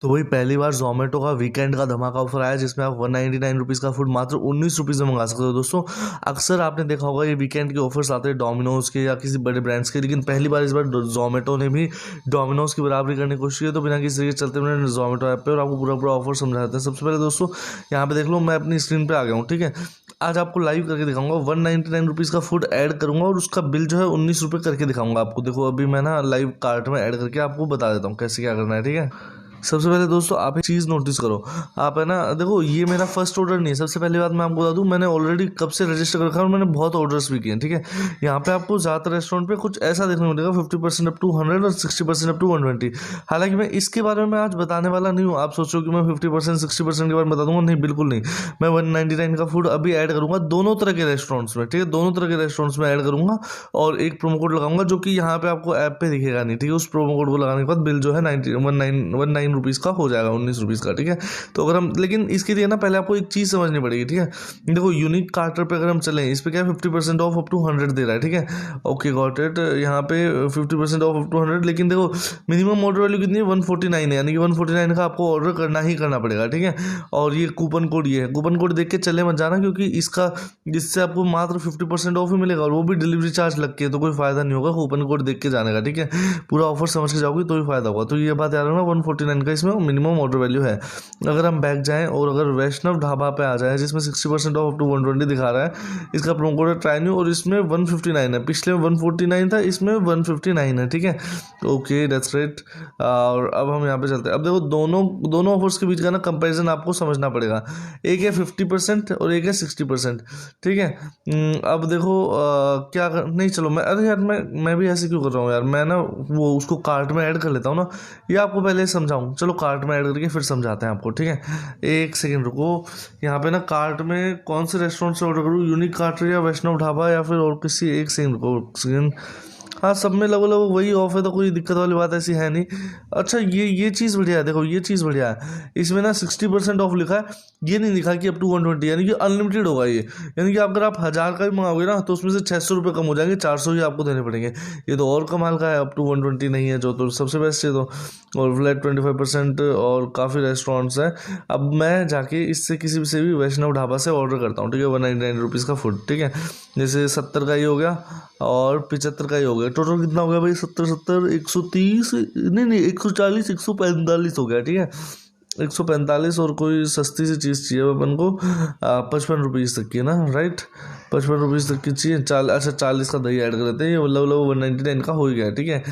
तो वही पहली बार जोमेटो का वीकेंड का धमाका ऑफर आया जिसमें आप 199 रुपीज़ का फूड मात्र 19 रुपीज़ में मंगा सकते हो। दोस्तों अक्सर आपने देखा होगा ये वीकेंड के ऑफर्स आते हैं डोमिनोज के या किसी बड़े ब्रांड्स के, लेकिन पहली बार इस बार जोमेटो ने भी डोमिनोज की बराबरी करने की कोशिश की। तो बिना किसी के चलते मैंने जोमेटो ऐप पे और आपको पूरा पूरा ऑफर समझाते हैं। सबसे पहले दोस्तों यहाँ पे देख लो, मैं अपनी स्क्रीन पर आ गया हूँ। ठीक है, आज आपको लाइव करके दिखाऊंगा 199 रुपीज़ का फूड ऐड करूंगा और उसका बिल जो है 19 रुपये करके दिखाऊंगा आपको। देखो अभी मैं ना लाइव कार्ट में ऐड करके आपको बता देता हूँ कैसे क्या करना है। ठीक है, सबसे पहले दोस्तों आप एक चीज़ नोटिस करो, आप है ना, देखो ये मेरा फर्स्ट ऑर्डर नहीं है। सबसे पहली बात मैं आपको बता दूं, मैंने ऑलरेडी कब से रजिस्टर कर रखा है और मैंने बहुत ऑर्डर्स भी किए हैं। ठीक है, यहाँ पे आपको ज़्यादातर रेस्टोरेंट पे कुछ ऐसा देखने को मिलेगा 50% अप टू 100 और 60% अप टू 120। हालांकि मैं इसके बारे में आज बताने वाला नहीं हूँ। आप सोचो कि मैं 50% 60% के बारे में बता दूंगा, नहीं बिल्कुल नहीं। मैं 199 का फूड अभी ऐड करूँगा दोनों तरह के रेस्टोरेंट्स में। ठीक है, दोनों तरह के रेस्टोरेंट्स में ऐड करूँगा और एक प्रोमो कोड लगाऊंगा जो कि यहाँ पे आपको ऐप पे दिखेगा नहीं। ठीक है, उस प्रोमो कोड को लगाने के बाद बिल जो है 19 रुपीज़ का हो जाएगा, 19 रुपीज़ का। ठीक है, तो अगर हम, लेकिन इसके लिए ना पहले आपको एक चीज़ समझनी पड़ेगी। ठीक है, देखो यूनिक कार्टर पे अगर हम चलें, इस पे क्या है 50% ऑफ अप टू 100 दे रहा है। ठीक है, ओके गॉट इट, यहाँ पे 50% ऑफ अप टू 100, लेकिन देखो मिनिमम ऑर्डर वैल्यू कितनी है 149 है, यानी कि 149 का आपको ऑर्डर करना ही करना पड़ेगा। ठीक है, और ये कूपन कोड, ये है कूपन कोड देख के चले मत जाना, क्योंकि इससे आपको मात्र 50% ऑफ ही मिलेगा और वो भी डिलीवरी चार्ज लग के, तो कोई फायदा नहीं होगा कूपन कोड देख के जाने का। ठीक है, पूरा ऑफर समझ के जाओगे तो ही फायदा होगा। तो ये बात याद रखना, 149 का इसमें मिनिमम ऑर्डर वैल्यू है। अगर हम बैक जाएं और अगर वैष्णव ढाबा पे आ जाए जिसमें 60% ऑफ टू 120 दिखा रहा है, इसका प्रोमो कोड है ट्राई न्यू और इसमें 159 है। पिछले में 149 था, इसमें 159 है। ठीक है, ओके दैट्स ग्रेट। और अब हम यहाँ पे चलते हैं। अब देखो दोनों ऑफर्स के बीच का ना कंपैरिजन आपको समझना पड़ेगा। एक है 50% और एक है 60%। ठीक है, अब देखो क्या नहीं, चलो मैं, अरे यार मैं भी ऐसे क्यों कर रहा हूँ यार, मैं ना वो उसको कार्ट में ऐड कर लेता हूँ ना, ये आपको पहले समझाऊँ। चलो कार्ट में ऐड करके फिर समझाते हैं आपको। ठीक है, एक सेकंड रुको। यहाँ पे ना कार्ट में कौन से रेस्टोरेंट से ऑर्डर करूँ, यूनिक कार्टर या वैष्णव ढाबा या फिर और किसी, एक सेकंड रुको सेकंड। हाँ, सब में लगभग वही ऑफ है, तो कोई दिक्कत वाली बात ऐसी है नहीं। अच्छा ये चीज़ बढ़िया है, देखो ये चीज़ बढ़िया है, इसमें ना 60% ऑफ लिखा है, ये नहीं लिखा कि अप टू 120, यानी कि अनलिमिटेड होगा ये। यानी कि अगर आप 1000 का भी मंगाओगे ना तो उसमें से 600 रुपये कम हो जाएंगे, 400 ही आपको देने पड़ेंगे। ये तो और कमाल का है, अप टू 120 नहीं है जो, तो सबसे बेस्ट है। तो और फ्लैट 25% और काफ़ी रेस्टोरेंट्स हैं। अब मैं जाके इससे किसी से भी वैष्णव ढाबा से ऑर्डर करता हूँ। ठीक है, 199 रुपीज़ का फूड। ठीक है, जैसे 70 का ही हो गया और 75 का ही हो गया, टोटल कितना हो गया भाई, 70 130, नहीं 140 145 हो गया। ठीक है, 145 और कोई सस्ती सी चीज़ चाहिए अपन को 55 रुपीज़ तक की ना, राइट, 55 रुपीज़ तक की चाहिए। अच्छा 40 का दही ऐड कर देते हैं, ये मतलब 199 का हो ही गया। ठीक है,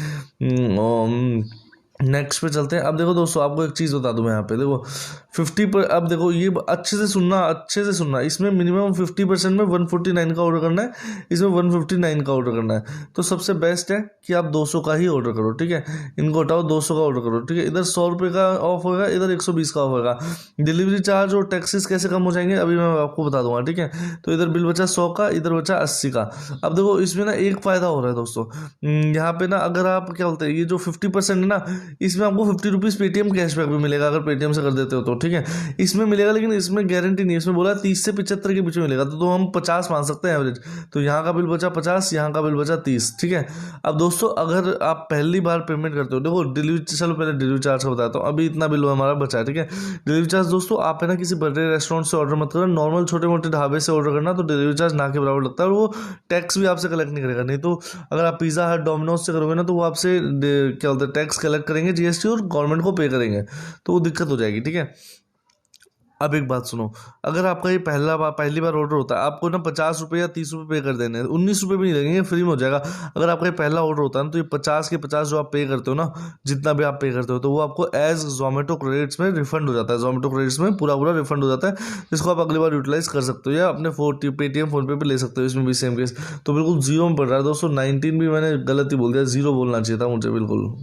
नेक्स्ट पे चलते हैं। अब देखो दोस्तों आपको एक चीज़ बता दूं मैं यहाँ पे, देखो 50 पर, अब देखो ये अच्छे से सुनना, इसमें मिनिमम 50% में 149 का ऑर्डर करना है, इसमें 159 का ऑर्डर करना है। तो सबसे बेस्ट है कि आप 200 का ही ऑर्डर करो। ठीक है, इनको हटाओ, 200 का ऑर्डर करो। ठीक है, इधर 100 रुपये का ऑफ होगा, इधर 120 का ऑफ होगा। डिलीवरी चार्ज और टैक्सेस कैसे कम हो जाएंगे अभी मैं आपको बता दूंगा। ठीक है, तो इधर बिल बचा 100 का, इधर बचा 80 का। अब देखो इसमें ना एक फ़ायदा हो रहा है दोस्तों, यहाँ पे ना अगर आप क्या बोलते हैं, ये जो 50% है ना, इसमें आपको 50 रुपीज़ पेटीएम कैशबैक भी मिलेगा अगर पेटीएम से कर देते हो तो। ठीक है, इसमें मिलेगा, लेकिन इसमें गारंटी नहीं है। इसमें बोला 30 से 75 के बीच में मिलेगा, तो हम 50 मान सकते हैं एवरेज। तो यहाँ का बिल बचा 50, यहाँ का बिल बचा 30। ठीक है, अब दोस्तों अगर आप पहली बार पेमेंट करते हो, देखो डिलीवरी, चलो पहले डिलीवरी चार्ज का बताता हूँ। अभी इतना बिल हमारा बचा है। ठीक है, डिलीवरी चार्ज दोस्तों आप है ना किसी बड़े रेस्टोरेंट से ऑर्डर मत करना, नॉर्मल छोटे मोटे ढाबे से ऑर्डर करना, तो डिलीवरी चार्ज ना के बराबर लगता है और वो टैक्स भी आपसे कलेक्ट नहीं करेगा। नहीं तो अगर आप पिज़्ज़ा हट डोमिनोज से करोगे ना, तो वो आपसे क्या बोलते हैं टैक्स कलेक्ट करेंगे, जीएसटी, और गवर्नमेंट को पे करेंगे, तो वो दिक्कत हो जाएगी। ठीक है, अब एक बात सुनो, अगर आपका ये पहली बार ऑर्डर होता है, आपको ना 50 रुपये या 30 रुपये पे कर देने हैं, 19 रुपये भी नहीं लगेंगे, फ्री में हो जाएगा। अगर आपका ये पहला ऑर्डर होता है ना, तो ये 50 के 50 जो आप पे करते हो ना, जितना भी आप पे करते हो, तो वो आपको एज जोमेटो क्रेडिट्स में रिफंड हो जाता है। जोमेटो क्रेडिट्स में पूरा रिफंड हो जाता है, जिसको आप अगली बार यूटिलाइज कर सकते हो या अपने पेटीएम फोनपे पे ले सकते हो। इसमें भी सेम केस, तो बिल्कुल जीरो में पड़ रहा है दोस्तों। 19 भी मैंने गलत ही बोल दिया, जीरो बोलना चाहिए था मुझे, बिल्कुल।